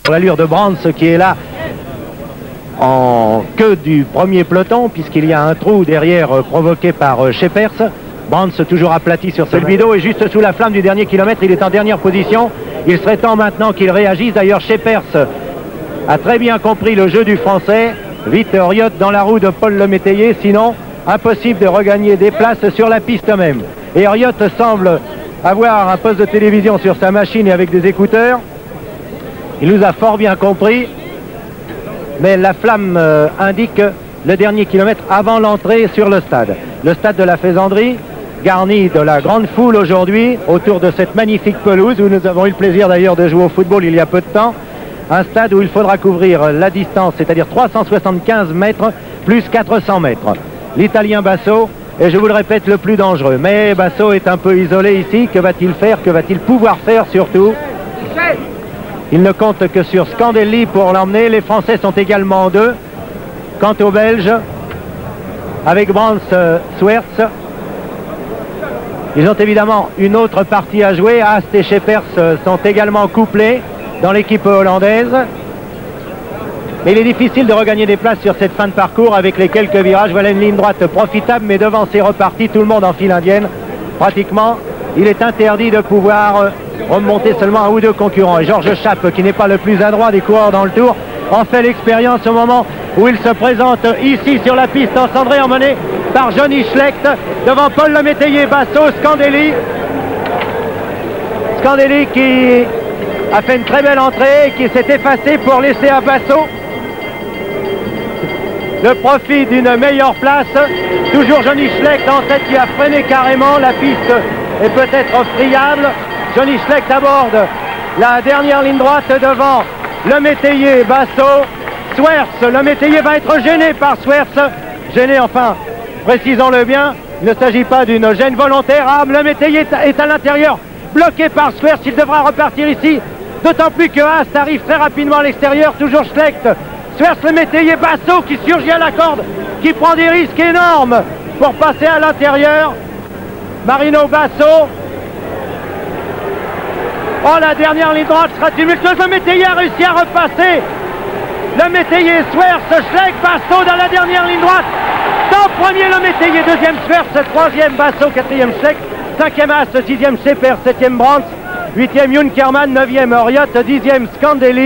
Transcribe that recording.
Pour l'allure de Brands qui est là en queue du premier peloton, puisqu'il y a un trou derrière provoqué par Scheepers. Brands toujours aplati sur ce bidon et juste sous la flamme du dernier kilomètre, il est en dernière position. Il serait temps maintenant qu'il réagisse. D'ailleurs, Scheepers a très bien compris le jeu du Français. Vite Riot dans la roue de Paul Lemétayer, sinon impossible de regagner des places sur la piste même. Et Riot semble avoir un poste de télévision sur sa machine et avec des écouteurs. Il nous a fort bien compris, mais la flamme indique le dernier kilomètre avant l'entrée sur le stade. Le stade de la Faisanderie, garni de la grande foule aujourd'hui autour de cette magnifique pelouse où nous avons eu le plaisir d'ailleurs de jouer au football il y a peu de temps. Un stade où il faudra couvrir la distance, c'est-à-dire 375 mètres plus 400 mètres. L'Italien Basso est, je vous le répète, le plus dangereux. Mais Basso est un peu isolé ici. Que va-t-il faire? Que va-t-il pouvoir faire surtout? Il ne compte que sur Scandelli pour l'emmener. Les Français sont également en deux. Quant aux Belges, avec Brands, Swerts, ils ont évidemment une autre partie à jouer. Haast et Scheepers sont également couplés dans l'équipe hollandaise. Mais il est difficile de regagner des places sur cette fin de parcours avec les quelques virages. Voilà une ligne droite profitable, mais devant c'est reparti, tout le monde en file indienne. Pratiquement, il est interdit de pouvoir remonter seulement un ou deux concurrents. Et Georges Chappe, qui n'est pas le plus adroit des coureurs dans le tour, en fait l'expérience au moment où il se présente ici sur la piste encendrée, emmené par Johnny Schlecht, devant Paul Lemétayer, Basso, Scandelli. Scandelli qui a fait une très belle entrée et qui s'est effacé pour laisser à Basso le profit d'une meilleure place. Toujours Johnny Schlecht en tête qui a freiné carrément. La piste est peut-être friable. Johnny Schlecht aborde la dernière ligne droite devant Lemétayer, Basso, Swerts. Lemétayer va être gêné par Swerts. Gêné, enfin, précisons-le bien, il ne s'agit pas d'une gêne volontaire. Ah, Lemétayer est à l'intérieur, bloqué par Swerts. Il devra repartir ici, d'autant plus que Haast arrive très rapidement à l'extérieur. Toujours Schlecht, Swerts, Lemétayer, Basso qui surgit à la corde, qui prend des risques énormes pour passer à l'intérieur. Marino Basso. Oh, la dernière ligne droite sera tumultueuse. Lemétayer a réussi à repasser. Lemétayer, Swerts, Schlecht, Basso dans la dernière ligne droite. Dans premier Lemétayer, deuxième Swerts, troisième Basso, quatrième Schlecht, cinquième Haast, sixième Scheepers, septième Brands, huitième Junkermann, neuvième Riot, dixième Scandelli.